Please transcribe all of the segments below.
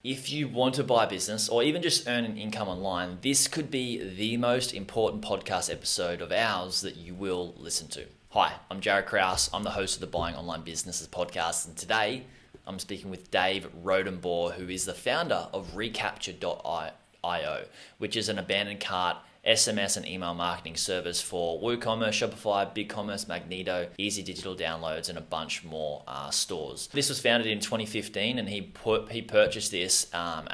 If you want to buy a business or even just earn an income online, this could be the most important podcast episode of ours that you will listen to. Hi, I'm Jared Krause. I'm the host of the Buying Online Businesses podcast, and today I'm speaking with Dave Rodenbaugh, who is the founder of Recapture.io, which is an abandoned cart SMS and email marketing service for WooCommerce, Shopify, BigCommerce, Magneto, Easy Digital Downloads, and a bunch more stores. This was founded in 2015, and he purchased this and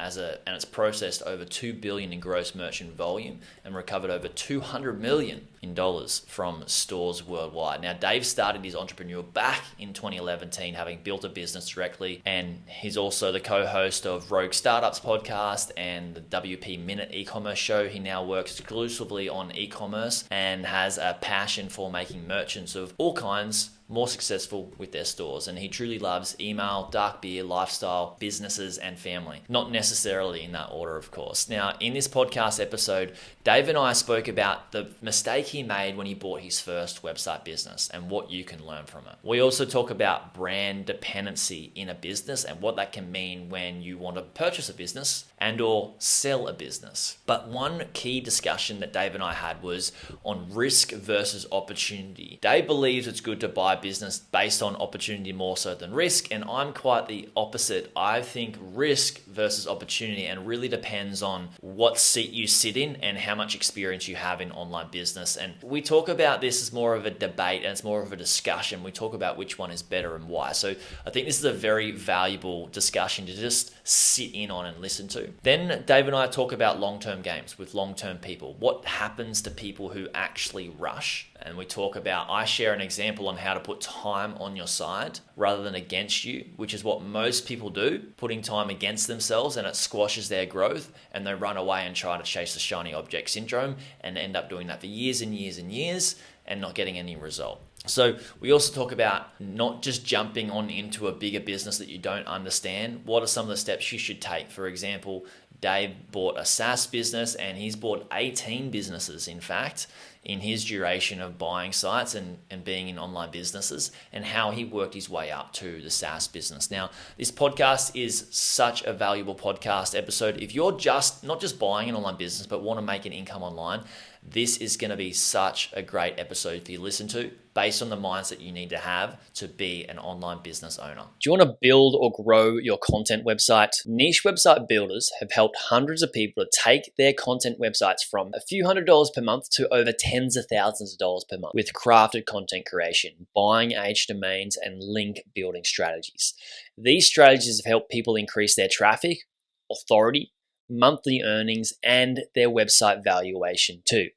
it's processed over $2 billion in gross merchant volume and recovered over $200 million in dollars from stores worldwide. Now, Dave started his entrepreneur back in 2011, having built a business directly, and he's also the co-host of Rogue Startups podcast and the WP Minute e-commerce show. He now works exclusively on e-commerce and has a passion for making merchants of all kinds more successful with their stores. And he truly loves email, dark beer, lifestyle, businesses, and family. Not necessarily in that order, of course. Now, in this podcast episode, Dave and I spoke about the mistake he made when he bought his first website business and what you can learn from it. We also talk about brand dependency in a business and what that can mean when you want to purchase a business and or sell a business. But one key discussion that Dave and I had was on risk versus opportunity. Dave believes it's good to buy a business based on opportunity more so than risk, and I'm quite the opposite. I think risk versus opportunity, and really depends on what seat you sit in and how much experience you have in online business. And we talk about this as more of a debate and it's more of a discussion. We talk about which one is better and why. So I think this is a very valuable discussion to just sit in on and listen to. Then Dave and I talk about long-term games with long-term people. What happens to people who actually rush? And we talk about, I share an example on how to put time on your side rather than against you, which is what most people do, putting time against themselves, and it squashes their growth and they run away and try to chase the shiny object syndrome and end up doing that for years and years and years and not getting any result. So we also talk about not just jumping on into a bigger business that you don't understand. What are some of the steps you should take? For example, Dave bought a Saas business, and he's bought 18 businesses, in fact, in his duration of buying sites and being in online businesses, and how he worked his way up to the SaaS business. Now, this podcast is such a valuable podcast episode. If you're just not just buying an online business, but want to make an income online, this is going to be such a great episode for you to listen to based on the mindset you need to have to be an online business owner. Do you want to build or grow your content website? Niche website builders have helped hundreds of people to take their content websites from a few $100s per month to over tens of thousands of dollars per month with crafted content creation, buying aged domains, and link building strategies. These strategies have helped people increase their traffic, authority, monthly earnings, and their website valuation too.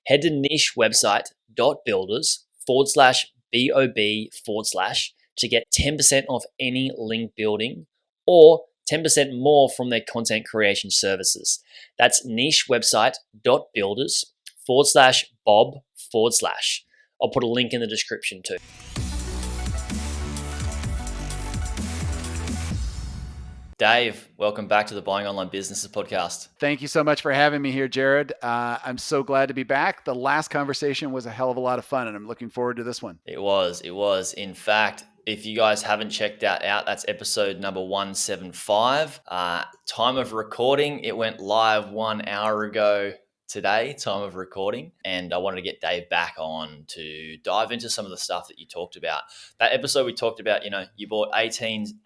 Head to nichewebsite.builders/BOB/ to get 10% off any link building or 10% more from their content creation services. That's nichewebsite.builders/Bob/. I'll put a link in the description too. Dave, welcome back to the Buying Online Businesses podcast. Thank you so much for having me here, Jared. I'm so glad to be back. The last conversation was a hell of a lot of fun, and I'm looking forward to this one. It was. In fact, if you guys haven't checked that out, that's episode number 175. Time of recording, it went live 1 hour ago today, time of recording, and I wanted to get Dave back on to dive into some of the stuff that you talked about. That episode we talked about, you bought 18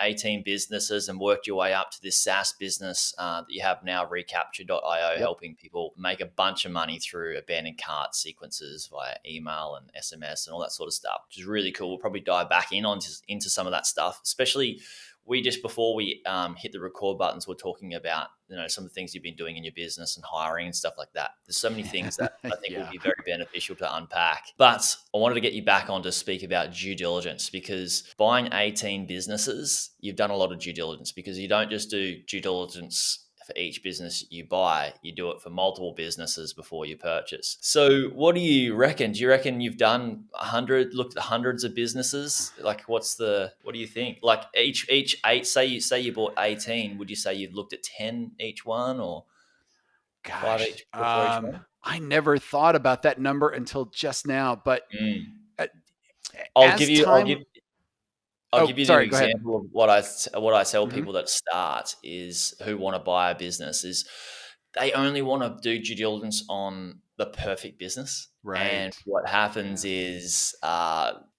businesses and worked your way up to this SaaS business that you have now, Recapture.io, helping people make a bunch of money through abandoned cart sequences via email and SMS and all that sort of stuff, which is really cool. We'll probably dive back into some of that stuff, especially before we hit the record buttons, we're talking about some of the things you've been doing in your business and hiring and stuff like that. There's so many things that I think will be very beneficial to unpack. But I wanted to get you back on to speak about due diligence, because buying 18 businesses, you've done a lot of due diligence, because you don't just do due diligence for each business you buy, you do it for multiple businesses before you purchase. So what do you reckon? Do you reckon you've done looked at hundreds of businesses? Like, what do you think? Like each eight, say you bought 18, would you say you've looked at 10 each one, or 5 each before each one? I never thought about that number until just now, but I'll give I'll Oh, give you an sorry. Go ahead. example of what I tell Hmm. people that start is who want to buy a business is they only want to do due diligence on the perfect business. And Right. what happens Yeah. is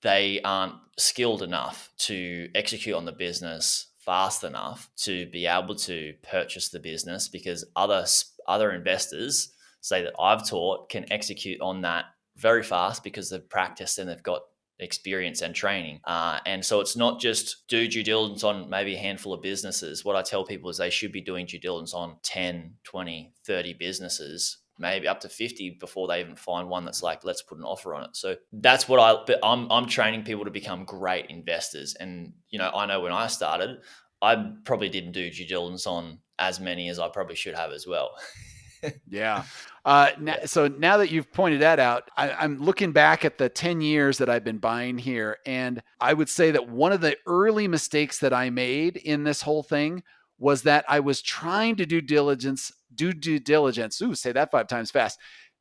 they aren't skilled enough to execute on the business fast enough to be able to purchase the business because other investors say that I've taught can execute on that very fast because they've practiced and they've got experience and training. And so it's not just do due diligence on maybe a handful of businesses. What I tell people is they should be doing due diligence on 10, 20, 30 businesses, maybe up to 50 before they even find one that's like, let's put an offer on it. So that's but I'm training people to become great investors. And, I know when I started, I probably didn't do due diligence on as many as I probably should have as well. Yeah. Yeah. So now that you've pointed that out, I'm looking back at the 10 years that I've been buying here. And I would say that one of the early mistakes that I made in this whole thing was that I was trying to do due diligence. Ooh, say that 5 times fast.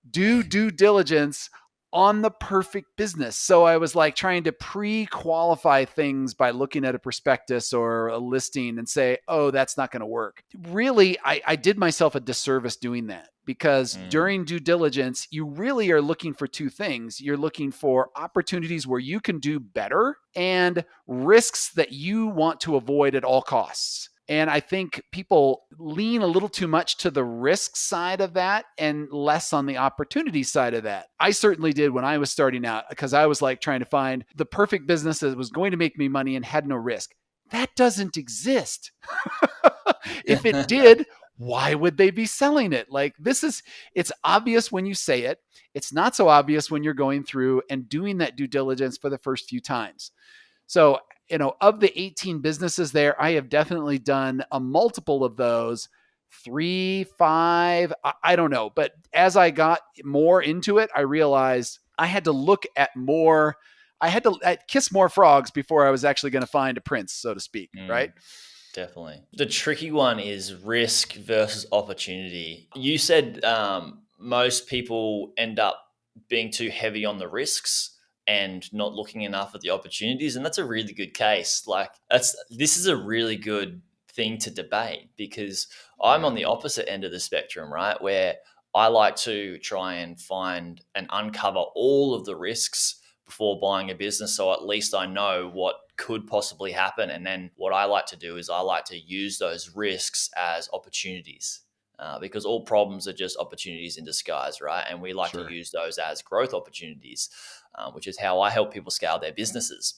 Do due diligence on the perfect business. So I was like trying to pre-qualify things by looking at a prospectus or a listing and say, oh, that's not going to work. Really, I did myself a disservice doing that because Mm. during due diligence, you really are looking for two things. You're looking for opportunities where you can do better and risks that you want to avoid at all costs. And I think people lean a little too much to the risk side of that and less on the opportunity side of that. I certainly did when I was starting out because I was like trying to find the perfect business that was going to make me money and had no risk. That doesn't exist. If it did, why would they be selling it? Like it's obvious when you say it. It's not so obvious when you're going through and doing that due diligence for the first few times. So, of the 18 businesses there, I have definitely done a multiple of those, 3, 5, I don't know. But as I got more into it, I realized I had to look at more. I had to kiss more frogs before I was actually going to find a prince, so to speak. Right. Mm. Definitely. The tricky one is risk versus opportunity. You said most people end up being too heavy on the risks and not looking enough at the opportunities, and that's a really good case. Like this is a really good thing to debate because I'm Yeah. on the opposite end of the spectrum, right? Where I like to try and find and uncover all of the risks before buying a business. So at least I know what could possibly happen. And then what I like to do is I like to use those risks as opportunities. Because all problems are just opportunities in disguise, right? And we like to Sure. use those as growth opportunities, which is how I help people scale their businesses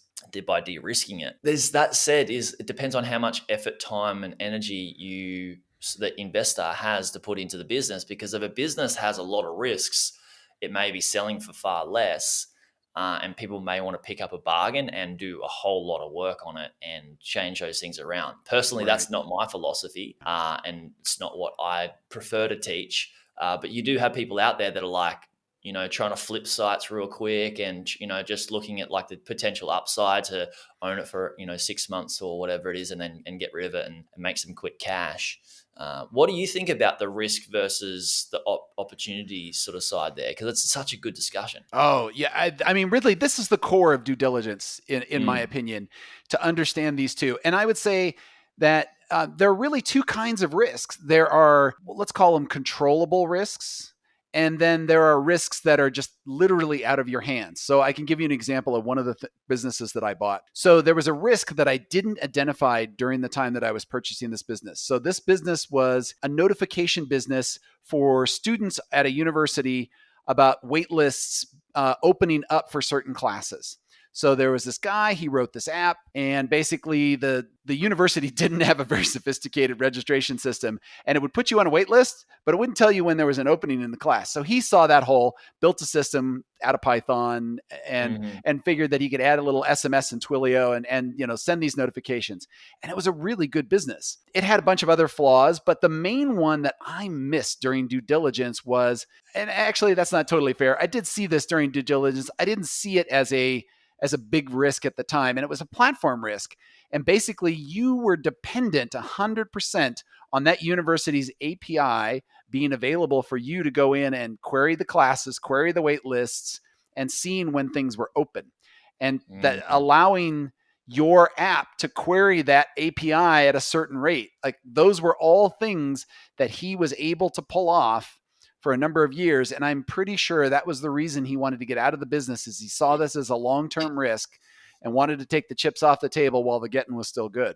by de-risking it. There's that said, is it depends on how much effort, time, and energy the investor has to put into the business. Because if a business has a lot of risks, it may be selling for far less, and people may want to pick up a bargain and do a whole lot of work on it and change those things around. Personally, Right. that's not my philosophy, and it's not what I prefer to teach. But you do have people out there that are like, trying to flip sites real quick and, just looking at like the potential upside to own it for, 6 months or whatever it is, and then and get rid of it and make some quick cash. What do you think about the risk versus the opportunity sort of side there? Because it's such a good discussion. Oh, yeah. I mean, really, this is the core of due diligence, in my Mm, opinion, to understand these two. And I would say that there are really two kinds of risks. There are, well, let's call them controllable risks. And then there are risks that are just literally out of your hands. So I can give you an example of one of the businesses that I bought. So there was a risk that I didn't identify during the time that I was purchasing this business. So this business was a notification business for students at a university about wait lists opening up for certain classes. So there was this guy, he wrote this app, and basically the university didn't have a very sophisticated registration system, and it would put you on a wait list, but it wouldn't tell you when there was an opening in the class. So he saw that hole, built a system out of Python, and mhm, and figured that he could add a little SMS and Twilio and send these notifications. And it was a really good business. It had a bunch of other flaws, but the main one that I missed during due diligence was, and actually that's not totally fair. I did see this during due diligence. I didn't see it as a big risk at the time, and it was a platform risk. And basically, you were dependent 100% on that university's API being available for you to go in and query the classes, query the wait lists, and seeing when things were open. And that mhm, allowing your app to query that API at a certain rate. Like those were all things that he was able to pull off for a number of years. And I'm pretty sure that was the reason he wanted to get out of the business, is he saw this as a long-term risk and wanted to take the chips off the table while the getting was still good.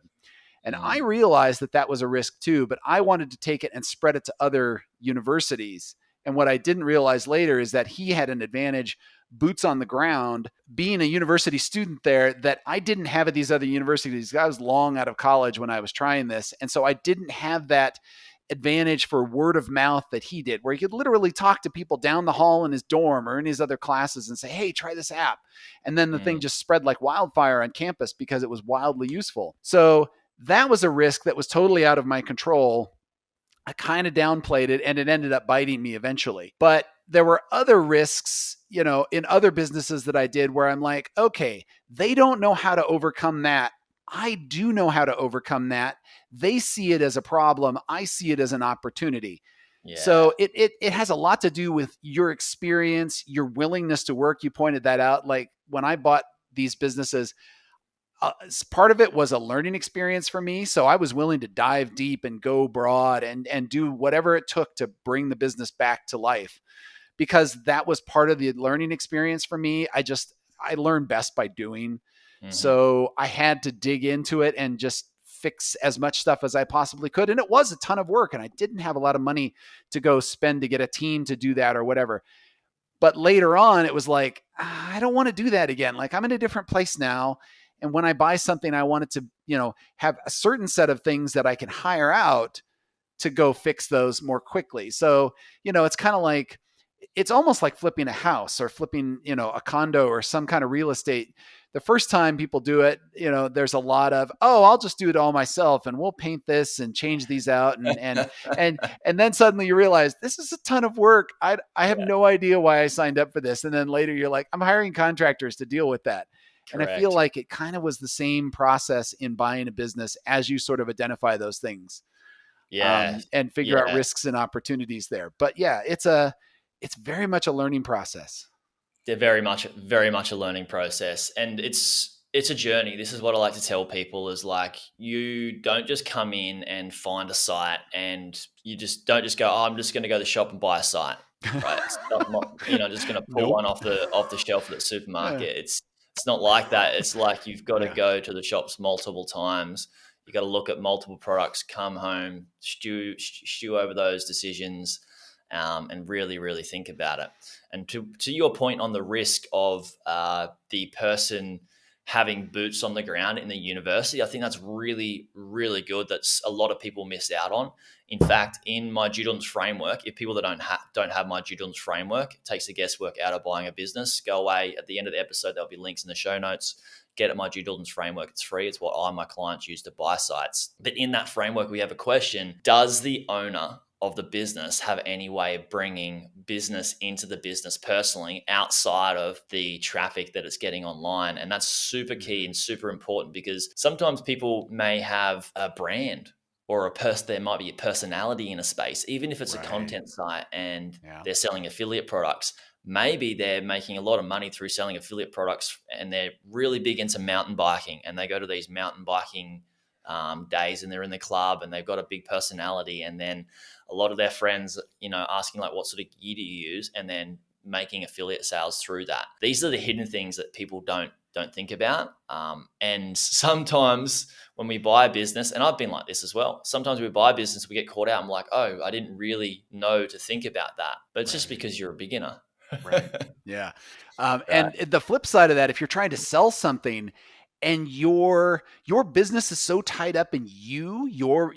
And I realized that that was a risk too, but I wanted to take it and spread it to other universities. And what I didn't realize later is that he had an advantage, boots on the ground, being a university student there, that I didn't have at these other universities. I was long out of college when I was trying this. And so I didn't have that advantage for word of mouth that he did, where he could literally talk to people down the hall in his dorm or in his other classes and say, hey, try this app. And then the thing just spread like wildfire on campus because it was wildly useful. So that was a risk that was totally out of my control. I kind of downplayed it and it ended up biting me eventually. But there were other risks, in other businesses that I did where I'm like, okay, they don't know how to overcome that. I do know how to overcome that. They see it as a problem. I see it as an opportunity. Yeah. So it has a lot to do with your experience, your willingness to work. You pointed that out. Like when I bought these businesses, part of it was a learning experience for me. So I was willing to dive deep and go broad and do whatever it took to bring the business back to life, because that was part of the learning experience for me. I learned best by doing. Mm-hmm. So I had to dig into it and just fix as much stuff as I possibly could. And it was a ton of work, and I didn't have a lot of money to go spend to get a team to do that or whatever. But later on, it was like, I don't want to do that again. Like I'm in a different place now. And when I buy something, I want it to, have a certain set of things that I can hire out to go fix those more quickly. So, it's kind of like, it's almost like flipping a house or flipping, a condo or some kind of real estate. The first time people do it, there's a lot of, I'll just do it all myself and we'll paint this and change these out. And then suddenly you realize this is a ton of work. I have no idea why I signed up for this. And then later you're like, I'm hiring contractors to deal with that. Correct. And I feel like it kind of was the same process in buying a business as you sort of identify those things, and figure out risks and opportunities there. But yeah, it's very much a learning process. They're very much a learning process, and it's a journey. This is what I like to tell people is like, you don't just come in and find a site and you just don't just go, I'm just going to go to the shop and buy a site, right? It's not just going to pull one off the shelf at the supermarket. Yeah. It's not like that. It's like you've got to go to the shops multiple times. You got to look at multiple products, come home, stew over those decisions, and really, really think about it. And to your point on the risk of the person having boots on the ground in the university, I think that's really, really good. That's a lot of people miss out on. In fact, in my due diligence framework, if people that don't have my due diligence framework, it takes the guesswork out of buying a business. Go away. At the end of the episode, there'll be links in the show notes. Get at my due diligence framework. It's free. It's what I and my clients use to buy sites. But in that framework, we have a question. Does the owner of the business have any way of bringing business into the business personally outside of the traffic that it's getting online? And that's super key and super important, because sometimes people may have a brand or there might be a personality in a space, even if it's a content site and they're selling affiliate products. Maybe they're making a lot of money through selling affiliate products and they're really big into mountain biking, and they go to these mountain biking days and they're in the club and they've got a big personality, and then a lot of their friends, asking like, what sort of gear do you use? And then making affiliate sales through that. These are the hidden things that people don't think about. And sometimes when we buy a business, and I've been like this as well, sometimes we buy a business, we get caught out. I'm like, I didn't really know to think about that. But it's just because you're a beginner. Right. Yeah. And the flip side of that, if you're trying to sell something and your business is so tied up in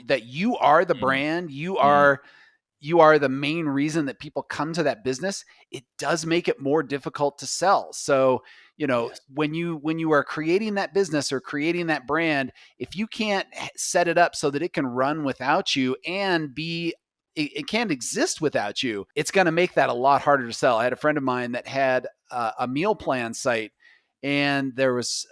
that you are the brand, you are the main reason that people come to that business, it does make it more difficult to sell. So, when you are creating that business or creating that brand, if you can't set it up so that it can run without you and it can't exist without you, it's going to make that a lot harder to sell. I had a friend of mine that had a meal plan site, and there was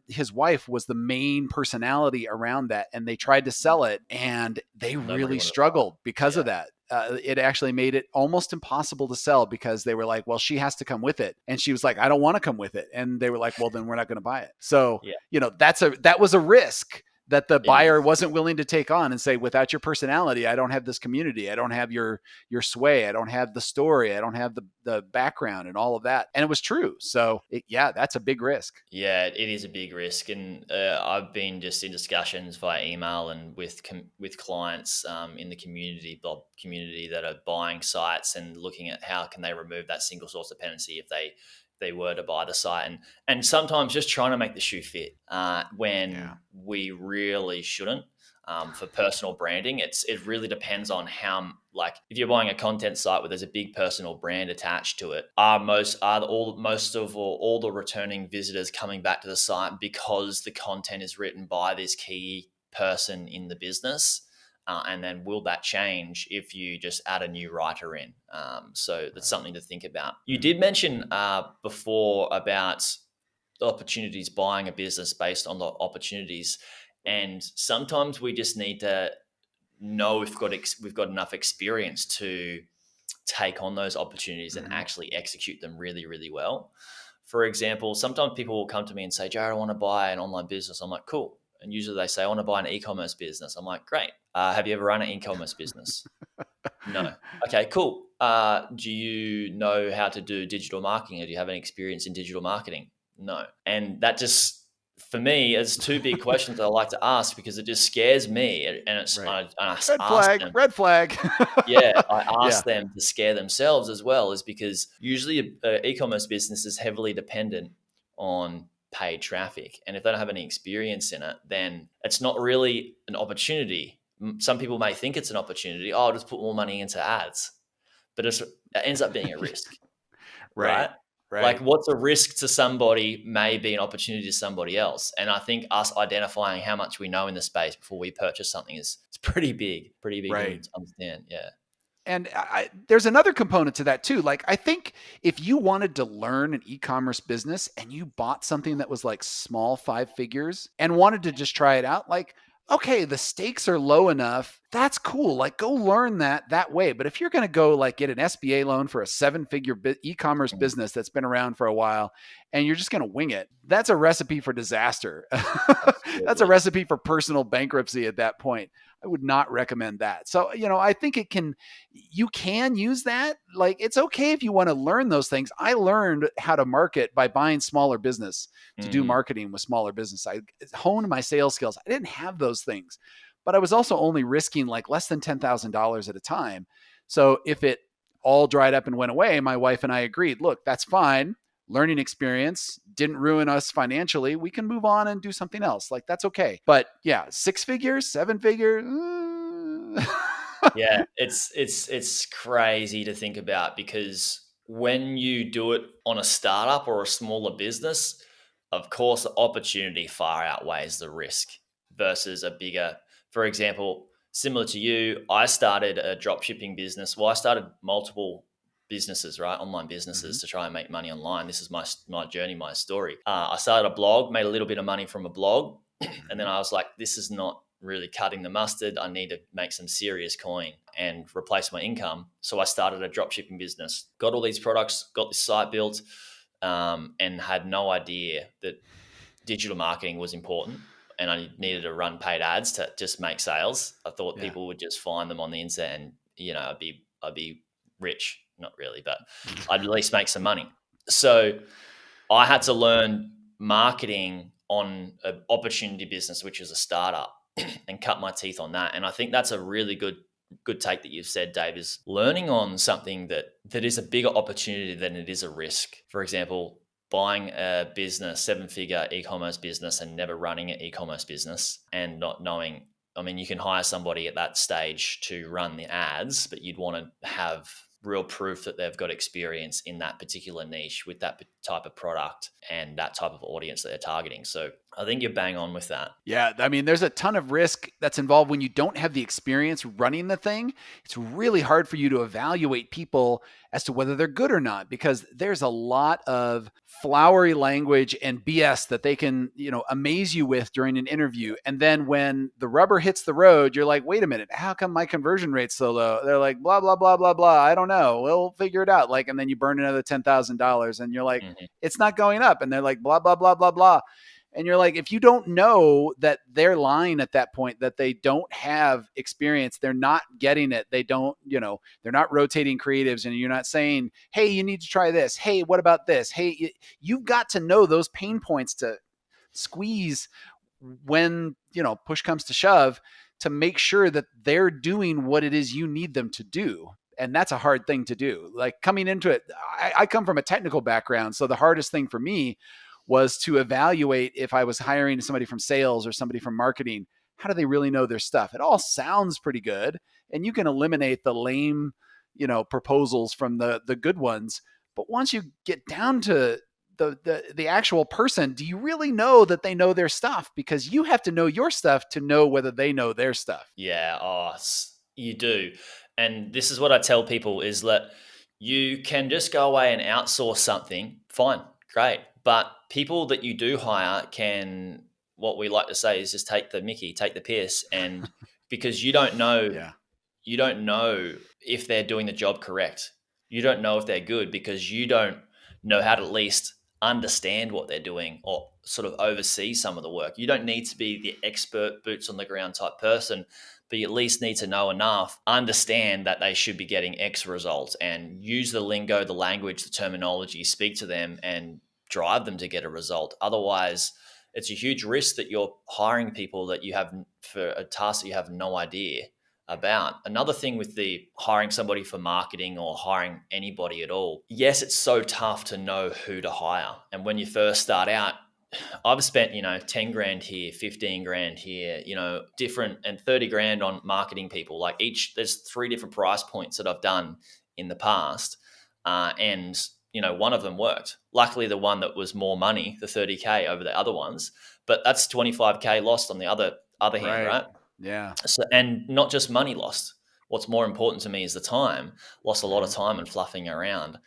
his wife was the main personality around that, and they tried to sell it and they really struggled because of that. it actually made it almost impossible to sell because they were like, well, she has to come with it. And she was like, I don't want to come with it. And they were like, well, then we're not going to buy it. So, Yeah, that was a risk that the it buyer is. wasn't willing to take on and say, without your personality, I don't have this community. I don't have your sway. I don't have the story. I don't have the background and all of that. And it was true. So that's a big risk. Yeah, it is a big risk, and I've been just in discussions via email and with clients in the blob community that are buying sites and looking at how can they remove that single source dependency if they were to buy the site, and sometimes just trying to make the shoe fit when we really shouldn't. For personal branding, it really depends on how, like, if you're buying a content site where there's a big personal brand attached to it, all the returning visitors coming back to the site because the content is written by this key person in the business, and then will that change if you just add a new writer in? So that's something to think about. You did mention before about opportunities, buying a business based on the opportunities. And sometimes we just need to know if we've got enough experience to take on those opportunities and actually execute them really, really well. For example, sometimes people will come to me and say, Jared, I want to buy an online business. I'm like, cool. And usually they say, I want to buy an e-commerce business. I'm like, great. Have you ever run an e-commerce business? No. Okay, cool. Do you know how to do digital marketing, or do you have any experience in digital marketing? No. And that just, for me, it's two big questions I like to ask because it just scares me. And I Red ask flag, them, red flag. yeah, I Yeah. ask them to scare themselves as well, is because usually an e-commerce business is heavily dependent on paid traffic. And if they don't have any experience in it, then it's not really an opportunity. Some people may think it's an opportunity. Oh, I'll just put more money into ads, but it ends up being a risk, Right. right? Like, Right. what's a risk to somebody may be an opportunity to somebody else. And I think us identifying how much we know in the space before we purchase something it's pretty big to Right. understand. Yeah. And there's another component to that too. Like, I think if you wanted to learn an e-commerce business and you bought something that was like small 5 figures and wanted to just try it out, like, okay, the stakes are low enough. That's cool. Like, go learn that way. But if you're going to go like get an SBA loan for a 7-figure e-commerce Mm, business that's been around for a while and you're just going to wing it, that's a recipe for disaster. That's a absolutely. recipe for personal bankruptcy at that point. I would not recommend that. So, I think you can use that. Like, it's okay if you want to learn those things. I learned how to market by buying smaller business to do Mm, marketing with smaller business. I honed my sales skills. I didn't have those things, but I was also only risking like less than $10,000 at a time. So if it all dried up and went away, my wife and I agreed, look, that's fine. Learning experience didn't ruin us financially. We can move on and do something else. Like, that's okay. But yeah, 6 figures, 7 figure. yeah, it's crazy to think about because when you do it on a startup or a smaller business, of course, the opportunity far outweighs the risk versus a bigger. For example, similar to you, I started a drop shipping business. Well, I started multiple businesses, right? Online Mhm. businesses to try and make money online. This is my journey, my story. I started a blog, made a little bit of money from a blog, and then Mhm. I was like, this is not really cutting the mustard. I need to make some serious coin and replace my income. So I started a drop shipping business, got all these products, got this site built, and had no idea that digital marketing was important and I needed to run paid ads to just make sales. I thought Yeah. people would just find them on the internet and, I'd be rich. Not really, but I'd at least make some money. So I had to learn marketing on an opportunity business, which is a startup, and cut my teeth on that. And I think that's a really good take that you've said, Dave, is learning on something that is a bigger opportunity than it is a risk. For example, buying a business, 7-figure e-commerce business, and never running an e-commerce business and not knowing. I mean, you can hire somebody at that stage to run the ads, but you'd want to have real proof that they've got experience in that particular niche with that type of product and that type of audience that they're targeting. So I think you're bang on with that. Yeah, I mean, there's a ton of risk that's involved when you don't have the experience running the thing. It's really hard for you to evaluate people as to whether they're good or not because there's a lot of flowery language and BS that they can, amaze you with during an interview. And then when the rubber hits the road, you're like, wait a minute, how come my conversion rate's so low? They're like, blah, blah, blah, blah, blah. I don't know. We'll figure it out. Like, and then you burn another $10,000 and you're like, Mhm. it's not going up. And they're like, blah, blah, blah, blah, blah. And you're like, if you don't know that they're lying at that point, that they don't have experience, they're not getting it. They don't, they're not rotating creatives and you're not saying, hey, you need to try this. Hey, what about this? Hey, you've got to know those pain points to squeeze when, push comes to shove to make sure that they're doing what it is you need them to do. And that's a hard thing to do. Like coming into it, I come from a technical background. So the hardest thing for me was to evaluate if I was hiring somebody from sales or somebody from marketing, how do they really know their stuff? It all sounds pretty good. And you can eliminate the lame, proposals from the good ones. But once you get down to the actual person, do you really know that they know their stuff? Because you have to know your stuff to know whether they know their stuff. Yeah, you do. And this is what I tell people is that you can just go away and outsource something, fine, great. But people that you do hire can, what we like to say is just take the mickey, take the piss, and because Yeah. you don't know if they're doing the job correct. You don't know if they're good because you don't know how to at least understand what they're doing or sort of oversee some of the work. You don't need to be the expert boots on the ground type person, but you at least need to know enough, understand that they should be getting X results and use the lingo, the language, the terminology, speak to them and drive them to get a result. Otherwise, it's a huge risk that you're hiring people that you have for a task that you have no idea about. Another thing with the hiring somebody for marketing or hiring anybody at all, yes, it's so tough to know who to hire. And when you first start out, I've spent, 10 grand here, 15 grand here, different and 30 grand on marketing people. Like there's 3 different price points that I've done in the past. And, one of them worked. Luckily, the one that was more money, the 30K over the other ones, but that's 25K lost on the other hand, Right. right? Yeah. So, and not just money lost. What's more important to me is the time. Lost a lot of Mhm. time and fluffing around.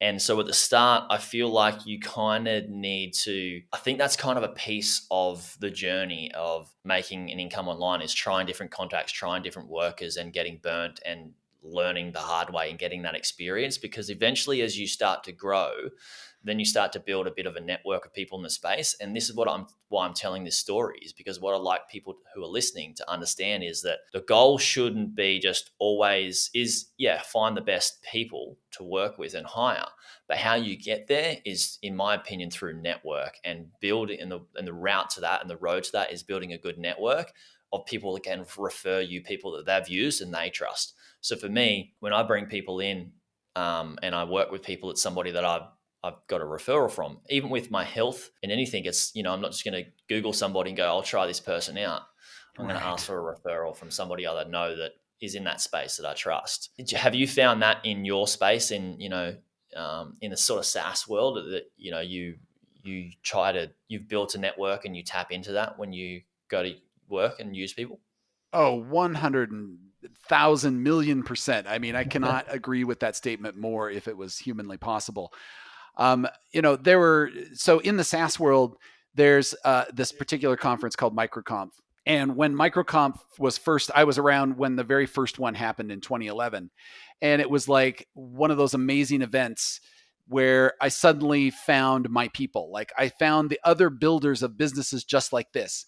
And so at the start, I feel like you kind of need to, I think that's kind of a piece of the journey of making an income online is trying different contacts, trying different workers and getting burnt and learning the hard way and getting that experience. Because eventually, as you start to grow, then you start to build a bit of a network of people in the space. And this is why I'm telling this story is because what I like people who are listening to understand is that the goal shouldn't be just always find the best people to work with and hire. But how you get there is, in my opinion, through network and building and the route to that and the road to that is building a good network of people that can refer you people that they've used and they trust. So for me, when I bring people in and I work with people, it's somebody that I've got a referral from. Even with my health and anything, it's, I'm not just going to Google somebody and go, I'll try this person out. I'm going to ask Right. for a referral from somebody I know that is in that space that I trust. Have you found that in your space in the sort of SaaS world that, you've built a network and you tap into that when you go to work and use people? Oh, 100,000,000,000%. I mean, I cannot agree with that statement more if it was humanly possible. So in the SaaS world, there's this particular conference called MicroConf. And when MicroConf was first, I was around when the very first one happened in 2011. And it was like one of those amazing events where I suddenly found my people. Like I found the other builders of businesses just like this.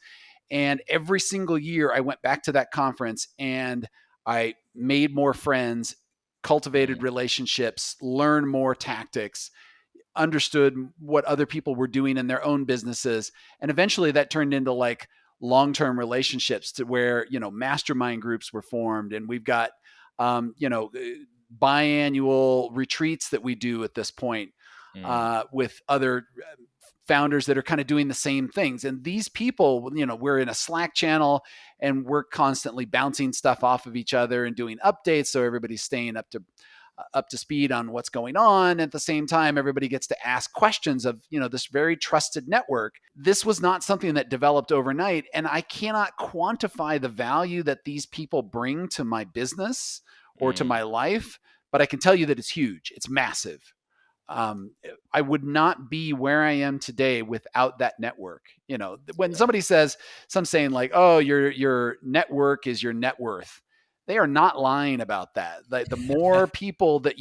And every single year I went back to that conference and I made more friends, cultivated Mm, relationships, learned more tactics, understood what other people were doing in their own businesses. And eventually that turned into like long-term relationships to where, mastermind groups were formed. And we've got, biannual retreats that we do at this point mm, with other founders that are kind of doing the same things. And these people, we're in a Slack channel and we're constantly bouncing stuff off of each other and doing updates. So everybody's staying up to up to speed on what's going on. At the same time, everybody gets to ask questions of, this very trusted network. This was not something that developed overnight. And I cannot quantify the value that these people bring to my business or to my life, but I can tell you that it's huge. It's massive. I would not be where I am today without that network. When somebody says, some saying like, "Oh, your network is your net worth," they are not lying about that. Like, the more people that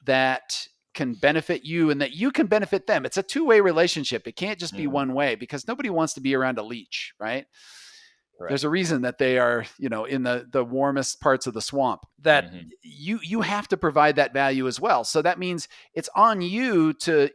that can benefit you and that you can benefit them, it's a two-way relationship. It can't just be one way, because nobody wants to be around a leech, right? Correct. There's a reason that they are, in the warmest parts of the swamp, that you have to provide that value as well. So that means it's on you to,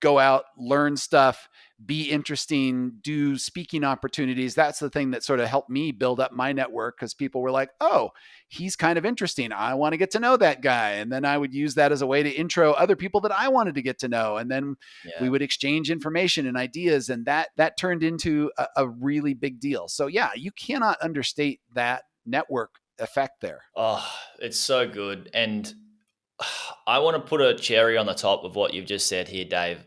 go out, learn stuff, be interesting, do speaking opportunities. That's the thing that sort of helped me build up my network, because people were like, "Oh, he's kind of interesting. I want to get to know that guy." And then I would use that as a way to intro other people that I wanted to get to know. And then we would exchange information and ideas. And that turned into a really big deal. So yeah, you cannot understate that network effect there. Oh, it's so good. And I want to put a cherry on the top of what you've just said here, Dave.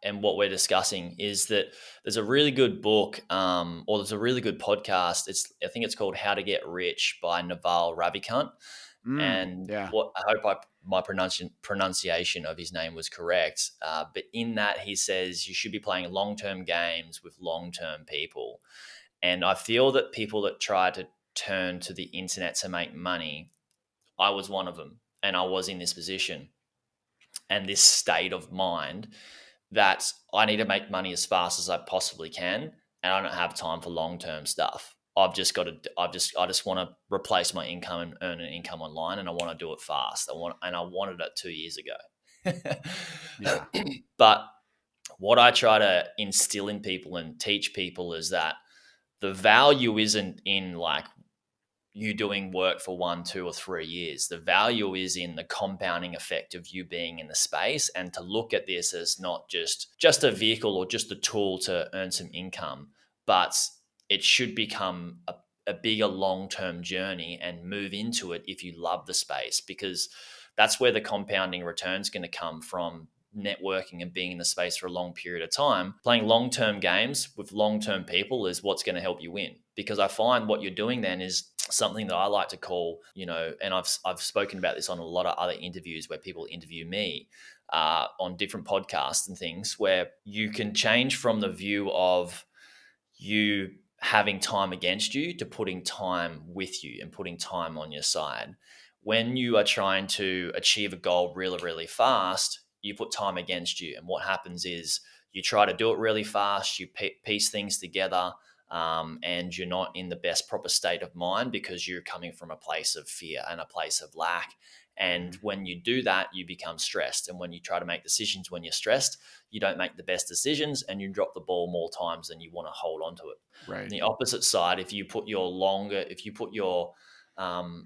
And what we're discussing is that there's a really good book, or there's a really good podcast. I think it's called "How to Get Rich" by Naval Ravikant. And what I hope my pronunciation of his name was correct. But in that, he says you should be playing long-term games with long-term people. And I feel that people that try to turn to the internet to make money, I was one of them, and I was in this position and this state of mind that I need to make money as fast as I possibly can, and I don't have time for long-term stuff. I just want to replace my income and earn an income online, and I want to do it fast. I wanted it 2 years ago. But what I try to instill in people and teach people is that the value isn't in like you doing work for 1, 2, or 3 years. The value is in the compounding effect of you being in the space, and to look at this as not just a vehicle or just a tool to earn some income, but it should become a bigger long-term journey and move into it if you love the space, because that's where the compounding return is going to come from. Networking and being in the space for a long period of time, playing long-term games with long-term people is what's going to help you win. Because I find what you're doing then is something that I like to call, and I've spoken about this on a lot of other interviews where people interview me on different podcasts and things, where you can change from the view of you having time against you to putting time with you and putting time on your side. When you are trying to achieve a goal really, really fast, you put time against you. And what happens is you try to do it really fast, you piece things together, and you're not in the best proper state of mind because you're coming from a place of fear and a place of lack. And when you do that, you become stressed. And when you try to make decisions when you're stressed, you don't make the best decisions and you drop the ball more times than you want to hold on to it. Right. On the opposite side, if you put your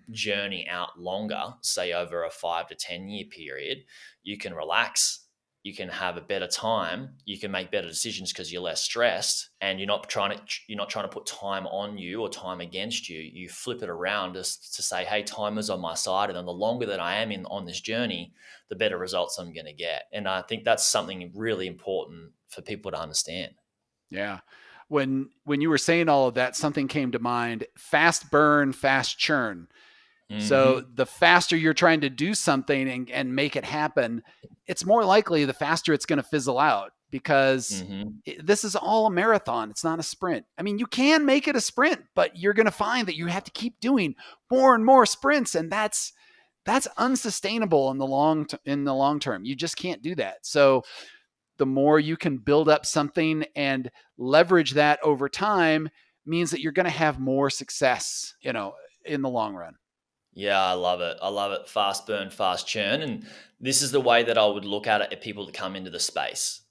journey out longer, say over a 5 to 10 year period, you can relax, you can have a better time, you can make better decisions because you're less stressed, and you're not trying to put time on you or time against you. You flip it around just to say, hey, time is on my side, and then the longer that I am on this journey, the better results I'm going to get. And I think that's something really important for people to understand. Yeah. When you were saying all of that, something came to mind: fast burn, fast churn. So the faster you're trying to do something and make it happen, it's more likely the faster it's going to fizzle out, because this is all a marathon. It's not a sprint. I mean, you can make it a sprint, but you're going to find that you have to keep doing more and more sprints. And that's unsustainable in the long term. You just can't do that. So the more you can build up something and leverage that over time means that you're going to have more success, in the long run. Yeah, I love it. I love it. Fast burn, fast churn. And this is the way that I would look at it at people that come into the space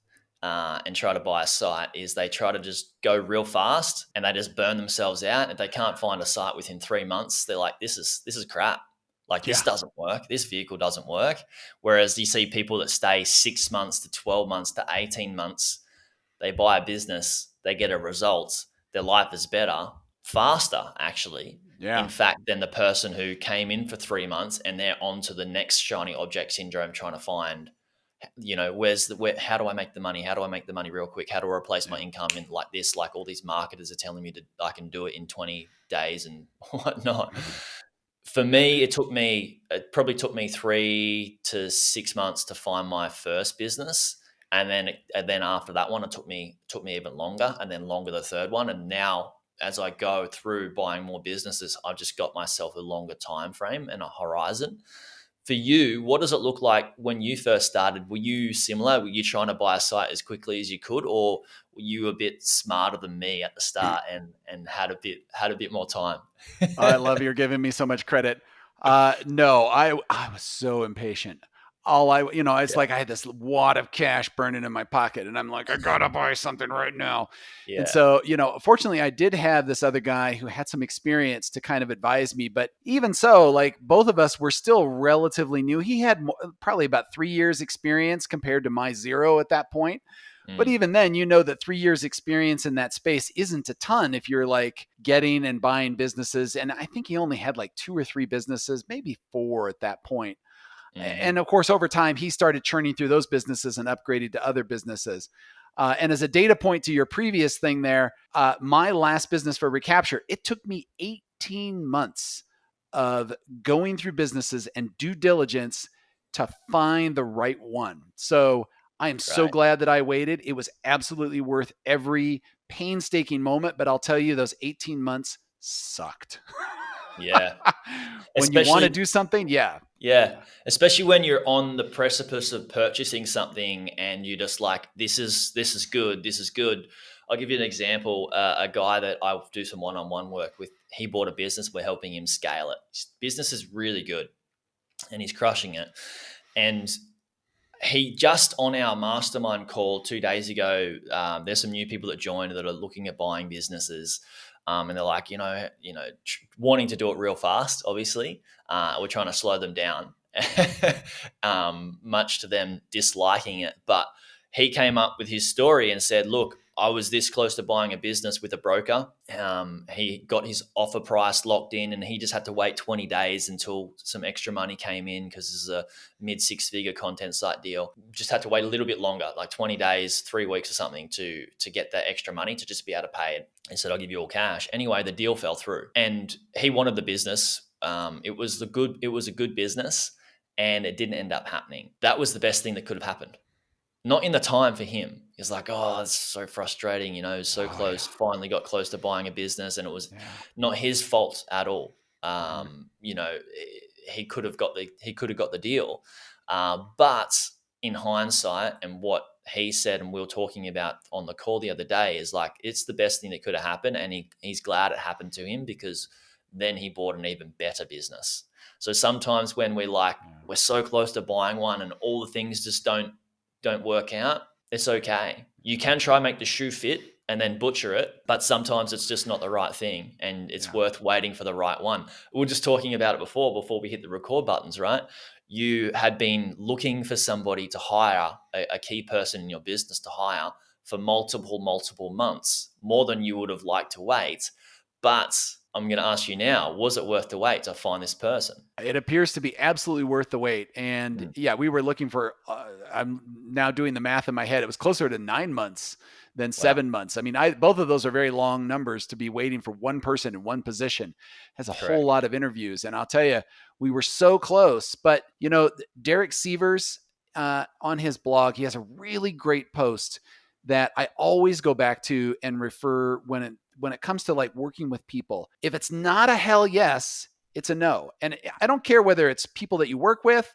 and try to buy a site, is they try to just go real fast and they just burn themselves out. If they can't find a site within 3 months, they're like, this is crap. Like, this doesn't work. This vehicle doesn't work. Whereas you see people that stay 6 months to 12 months to 18 months, they buy a business, they get a result, their life is better, faster actually. Yeah. in fact, than the person who came in for 3 months and they're on to the next shiny object syndrome, trying to find, how do I make the money? How do I make the money real quick? How do I replace my Yeah. income in like this? Like all these marketers are telling me I can do it in 20 days and whatnot. For me, it probably took me 3 to 6 months to find my first business. And then after that one, it took me even longer, and then longer the third one. And now as I go through buying more businesses, I've just got myself a longer time frame and a horizon. For you, what does it look like when you first started? Were you similar? Were you trying to buy a site as quickly as you could, or were you a bit smarter than me at the start and had a bit more time? I love you're giving me so much credit. No, I was so impatient. It's Yeah, like I had this wad of cash burning in my pocket, and I'm like, I gotta buy something right now. And yeah, so, fortunately, I did have this other guy who had some experience to kind of advise me. But even so, like both of us were still relatively new. He had probably about 3 years experience compared to my zero at that point. But mm, even then, that 3 years experience in that space isn't a ton if you're like getting and buying businesses. And I think he only had like 2 or 3 businesses, maybe 4 at that point. mm-hmm. And of course, over time, he started churning through those businesses and upgraded to other businesses. And as a data point to your previous thing there, my last business for Recapture, it took me 18 months of going through businesses and due diligence to find the right one. So I am so Right. glad that I waited. It was absolutely worth every painstaking moment, but I'll tell you, those 18 months sucked. Yeah. When you want to Especially, do something, yeah. yeah. Yeah. Especially when you're on the precipice of purchasing something and you're just like, this is good. This is good. I'll give you an example. A guy that I do some one-on-one work with, he bought a business. We're helping him scale it. His business is really good and he's crushing it. And he just on our mastermind call 2 days ago, there's some new people that joined that are looking at buying businesses, and they're like, wanting to do it real fast. Obviously, we're trying to slow them down, much to them disliking it. But he came up with his story and said, "Look, I was this close to buying a business with a broker. He got his offer price locked in, and he just had to wait 20 days until some extra money came in because this is a mid 6-figure content site deal. Just had to wait a little bit longer, like 20 days, 3 weeks or something to get that extra money to just be able to pay it. He said, I'll give you all cash. Anyway, the deal fell through and he wanted the business. It was a good business and it didn't end up happening. That was the best thing that could have happened. Not in the time for him. He's like, oh, it's so frustrating, so Oh, yeah. close, finally got close to buying a business and it was Yeah. not his fault at all. Mhm. He could have got the deal. But in hindsight, and what he said, and we were talking about on the call the other day, is like it's the best thing that could have happened, and he's glad it happened to him because then he bought an even better business. So sometimes when we're so close to buying one, and all the things just don't work out, it's okay. You can try and make the shoe fit and then butcher it, but sometimes it's just not the right thing, and it's Yeah. worth waiting for the right one. We were just talking about it before we hit the record buttons, right? You had been looking for somebody to hire, a key person in your business to hire for multiple months, more than you would have liked to wait. But I'm going to ask you now, was it worth the wait to find this person? It appears to be absolutely worth the wait. And Mm, yeah, we were looking for, I'm now doing the math in my head. It was closer to 9 months than wow. 7 months. I mean, both of those are very long numbers to be waiting for one person in one position. Has a whole Correct. lot of interviews. And I'll tell you, we were so close. But, Derek Sievers on his blog, he has a really great post that I always go back to and refer when it comes to like working with people. If it's not a hell yes, it's a no. And I don't care whether it's people that you work with,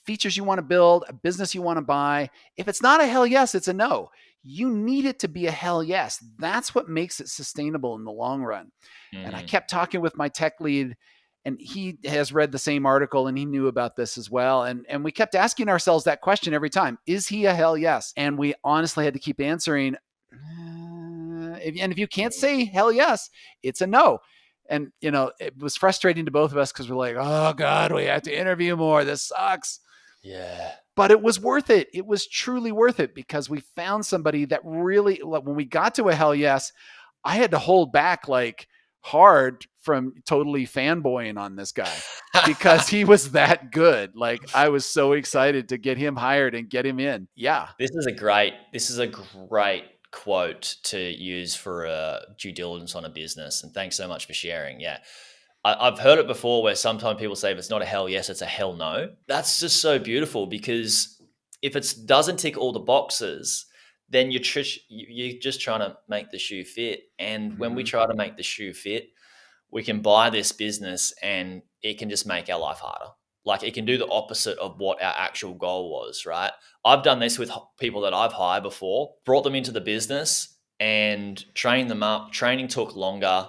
features you want to build, a business you want to buy. If it's not a hell yes, it's a no. You need it to be a hell yes. That's what makes it sustainable in the long run. And I Mm, kept talking with my tech lead, and he has read the same article and he knew about this as well. And we kept asking ourselves that question every time: is he a hell yes? And we honestly had to keep answering. And if you can't mm, say hell yes, it's a no. And it was frustrating to both of us because we're like, oh God, we have to interview more. This sucks. yeah. But it was worth it. It was truly worth it because we found somebody that really, like, when we got to a hell yes, I had to hold back like, hard from totally fanboying on this guy because he was that good. Like, I was so excited to get him hired and get him in. Yeah. This is a great quote to use for a due diligence on a business. And thanks so much for sharing. Yeah. I've heard it before where sometimes people say if it's not a hell yes, it's a hell no. That's just so beautiful because if it doesn't tick all the boxes, then you're just trying to make the shoe fit. And when we Mhm. try to make the shoe fit, we can buy this business and it can just make our life harder. Like it can do the opposite of what our actual goal was, right? I've done this with people that I've hired before, brought them into the business and trained them up. Training took longer.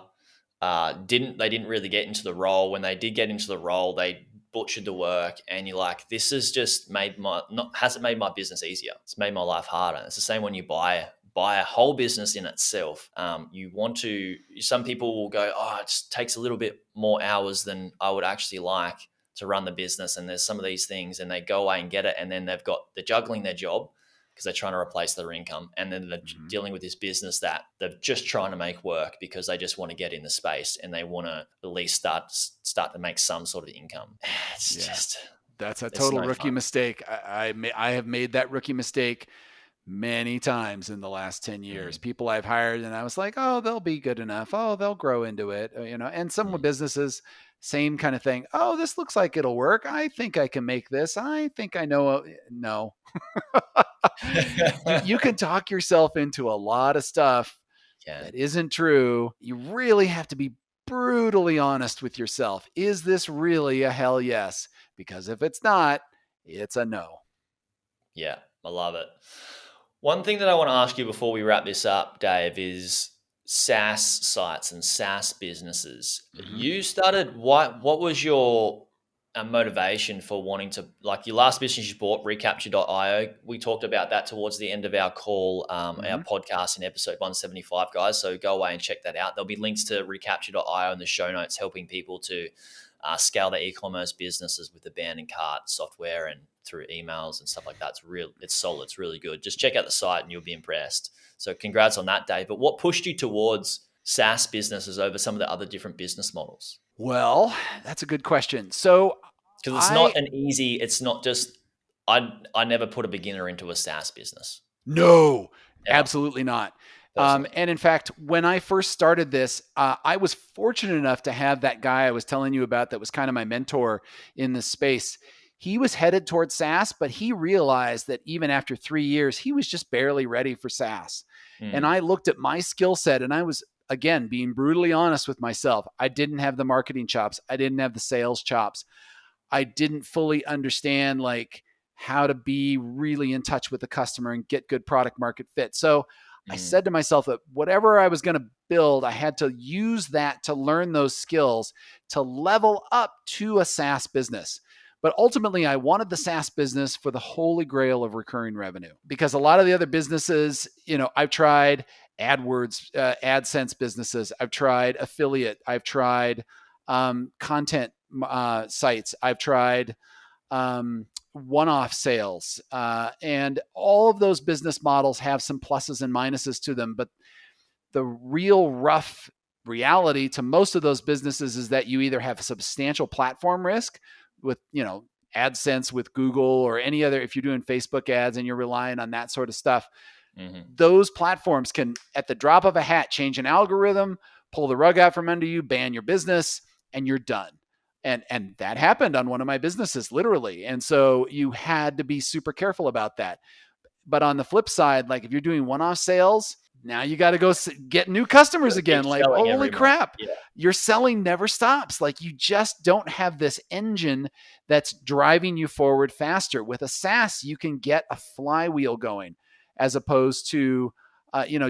They didn't really get into the role. When they did get into the role, they butchered the work, and you're like, this has just made my not hasn't made my business easier. It's made my life harder. It's the same when you buy a whole business in itself. You want to. Some people will go, oh, it just takes a little bit more hours than I would actually like to run the business, and there's some of these things, and they go away and get it, and then they're juggling their job because they're trying to replace their income. And then they're dealing with this business that they're just trying to make work because they just want to get in the space and they want to at least start to make some sort of income. It's just, That's a it's total no rookie fun. mistake. I have made that rookie mistake many times in the last 10 years. Mm, People I've hired and I was like, oh, they'll be good enough. Oh, they'll grow into it. And some mm. businesses, same kind of thing. Oh, this looks like it'll work. I think I can make this. I think I know. No, you can talk yourself into a lot of stuff Can. that isn't true. You really have to be brutally honest with yourself. Is this really a hell yes? Because if it's not, it's a no. Yeah, I love it. One thing that I want to ask you before we wrap this up, Dave, is SaaS sites and SaaS businesses. Mhm. You started, what was your motivation for wanting to, like your last business you bought, recapture.io? We talked about that towards the end of our call, our Mhm. podcast in episode 175, guys. So go away and check that out. There'll be links to recapture.io in the show notes, helping people to scale their e-commerce businesses with abandoned cart software and through emails and stuff like that. It's solid. It's really good. Just check out the site and you'll be impressed. So congrats on that, Dave. But what pushed you towards SaaS businesses over some of the other different business models? Well, that's a good question. So Because I it's not just, I never put a beginner into a SaaS business No, ever, absolutely not. personally. And in fact, when I first started this, I was fortunate enough to have that guy I was telling you about that was kind of my mentor in this space. He was headed towards SaaS, but he realized that even after 3 years, he was just barely ready for SaaS. And Mm, I looked at my skill set and I was, again, being brutally honest with myself. I didn't have the marketing chops, I didn't have the sales chops. I didn't fully understand like how to be really in touch with the customer and get good product market fit. So I mm, said to myself that whatever I was going to build, I had to use that to learn those skills to level up to a SaaS business. But ultimately, I wanted the SaaS business for the holy grail of recurring revenue because a lot of the other businesses, I've tried AdWords, AdSense businesses, I've tried affiliate, I've tried content sites. I've tried one-off sales, and all of those business models have some pluses and minuses to them. But the real rough reality to most of those businesses is that you either have substantial platform risk with, AdSense with Google or any other, if you're doing Facebook ads and you're relying on that sort of stuff, mm-hmm. those platforms can, at the drop of a hat, change an algorithm, pull the rug out from under you, ban your business, and you're done. And that happened on one of my businesses, literally. And so you had to be super careful about that. But on the flip side, like if you're doing one-off sales, now you got to go get new customers Gotta keep again. Like, selling holy every month. crap, Yeah. your selling never stops. Like you just don't have this engine that's driving you forward faster. With a SaaS, you can get a flywheel going as opposed to,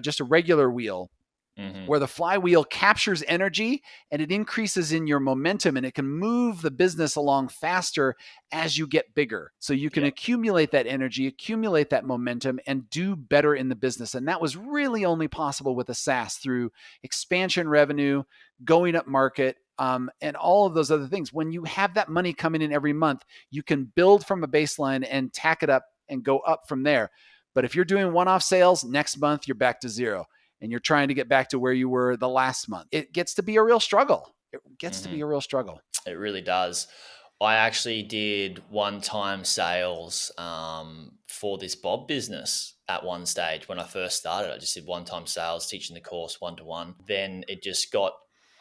just a regular wheel Mm-hmm. where the flywheel captures energy and it increases in your momentum and it can move the business along faster as you get bigger. So you can Yeah. accumulate that energy, accumulate that momentum, and do better in the business. And that was really only possible with a SaaS through expansion revenue, going up market, and all of those other things. When you have that money coming in every month, you can build from a baseline and tack it up and go up from there. But if you're doing one off sales, next month you're back to zero. and you're trying to get back to where you were the last month. It gets to be a real struggle. It gets to be a real struggle. It really does. I actually did one-time sales for this Bob business at one stage when I first started. I just did one-time sales, teaching the course one-to-one. Then it just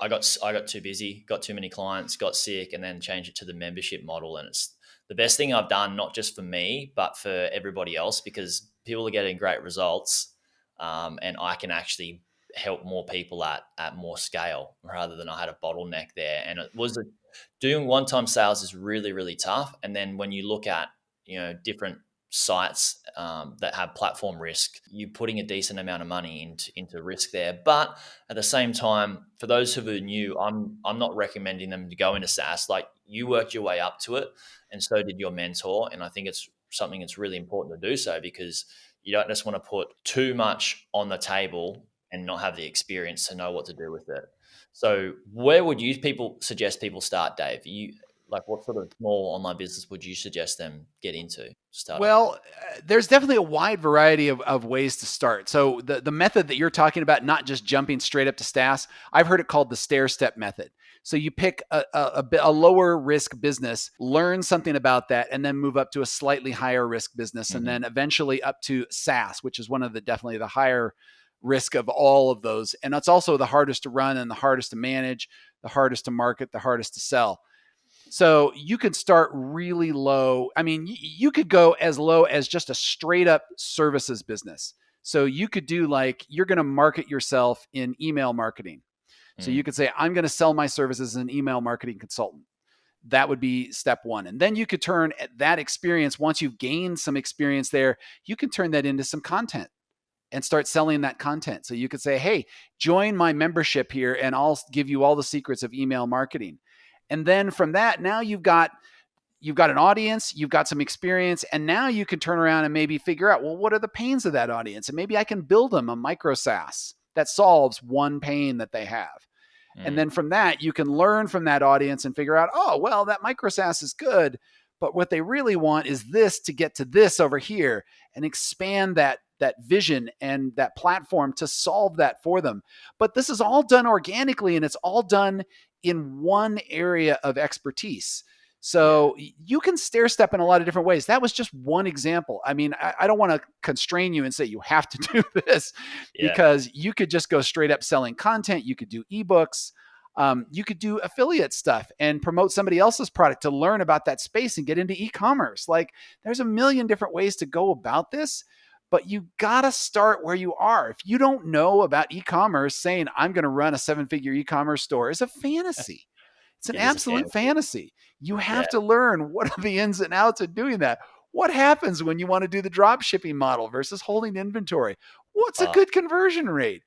I got too busy, got too many clients, got sick, and then changed it to the membership model. And it's the best thing I've done, not just for me, but for everybody else, because people are getting great results, and I can actually help more people at more scale rather than I had a bottleneck there. And it was doing one-time sales is really, really tough. And then when you look at, different sites that have platform risk, you're putting a decent amount of money into risk there. But at the same time, for those who are new, I'm not recommending them to go into SaaS. Like, you worked your way up to it, and so did your mentor. And I think it's something that's really important to do so, because you don't just want to put too much on the table and not have the experience to know what to do with it. So where would you suggest people start, Dave? What sort of small online business would you suggest them get into to start off with? Well, there's definitely a wide variety of ways to start. So the method that you're talking about, not just jumping straight up to SaaS, I've heard it called the stair step method. So you pick a lower risk business, learn something about that, and then move up to a slightly higher risk business, and then eventually up to SaaS, which is one of definitely the higher risk of all of those. And it's also the hardest to run and the hardest to manage, the hardest to market, the hardest to sell. So you could start really low. I mean, you could go as low as just a straight up services business. So you could do you're going to market yourself in email marketing. So you could say, I'm going to sell my services as an email marketing consultant. That would be step one. And then you could turn that experience, once you've gained some experience there, you can turn that into some content and start selling that content. So you could say, hey, join my membership here and I'll give you all the secrets of email marketing. And then from that, now you've got an audience, you've got some experience, and now you can turn around and maybe figure out, well, what are the pains of that audience? And maybe I can build them a micro SaaS that solves one pain that they have. And then from that, you can learn from that audience and figure out, oh, well, that micro SaaS is good, but what they really want is this to get to this over here, and expand that vision and that platform to solve that for them. But this is all done organically, and it's all done in one area of expertise. So you can stair step in a lot of different ways. That was just one example. I mean, I don't want to constrain you and say you have to do this, because you could just go straight up selling content. You could do ebooks. You could do affiliate stuff and promote somebody else's product to learn about that space and get into e-commerce. There's a million different ways to go about this, but you got to start where you are. If you don't know about e-commerce, saying I'm going to run a 7-figure e-commerce store is a fantasy. It's an absolute fantasy. You have to learn what are the ins and outs of doing that. What happens when you want to do the drop shipping model versus holding inventory? What's a good conversion rate?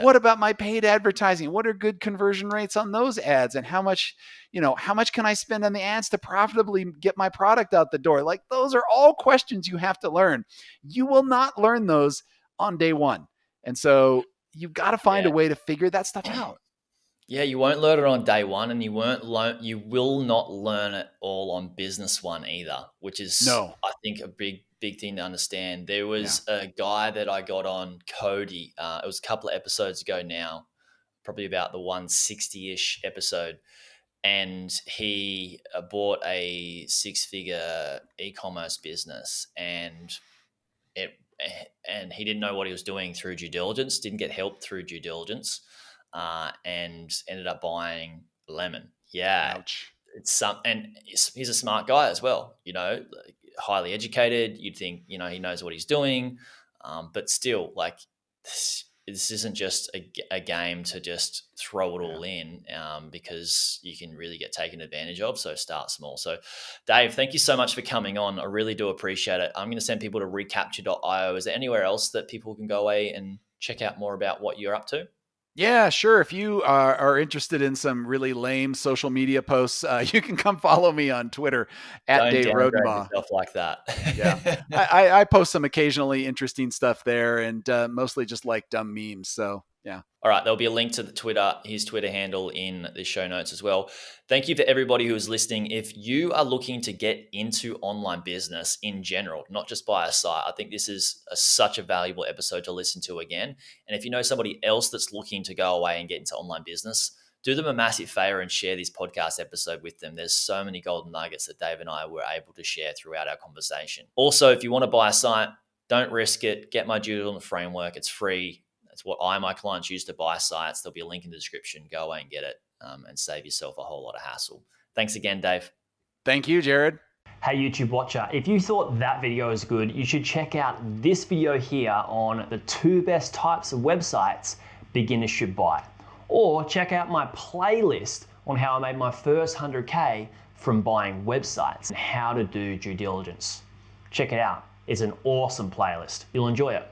What about my paid advertising? What are good conversion rates on those ads? And how much can I spend on the ads to profitably get my product out the door? Those are all questions you have to learn. You will not learn those on day one. And so you've got to find a way to figure that stuff out. Yeah, you won't learn it on day one, and you will not learn it all on business one either, which is, I think, a big thing to understand. There was a guy that I got on, Cody. It was a couple of episodes ago now, probably about the 160-ish episode. And he bought a 6-figure e-commerce business, and he didn't know what he was doing through due diligence, didn't get help through due diligence. And ended up buying Lemon. Ouch. And he's a smart guy as well, highly educated. You'd think, he knows what he's doing. But still, this isn't just a game to just throw it all in, because you can really get taken advantage of. So start small. So Dave, thank you so much for coming on. I really do appreciate it. I'm going to send people to recapture.io. Is there anywhere else that people can go away and check out more about what you're up to? Yeah, sure. If you are interested in some really lame social media posts, you can come follow me on Twitter at Dave Rodenbaugh. Stuff like that. I post some occasionally interesting stuff there, and mostly just dumb memes. So Yeah. All right, there'll be a link to his Twitter handle in the show notes as well. Thank you for everybody who is listening. If you are looking to get into online business in general, not just buy a site, I think this is such a valuable episode to listen to again. And if you know somebody else that's looking to go away and get into online business, do them a massive favor and share this podcast episode with them. There's so many golden nuggets that Dave and I were able to share throughout our conversation. Also, if you want to buy a site, don't risk it. Get my due diligence framework. It's free. That's what my clients use to buy sites. There'll be a link in the description. Go away and get it and save yourself a whole lot of hassle. Thanks again, Dave. Thank you, Jared. Hey YouTube watcher, if you thought that video was good, you should check out this video here on the 2 best types of websites beginners should buy. Or check out my playlist on how I made my first 100K from buying websites and how to do due diligence. Check it out. It's an awesome playlist. You'll enjoy it.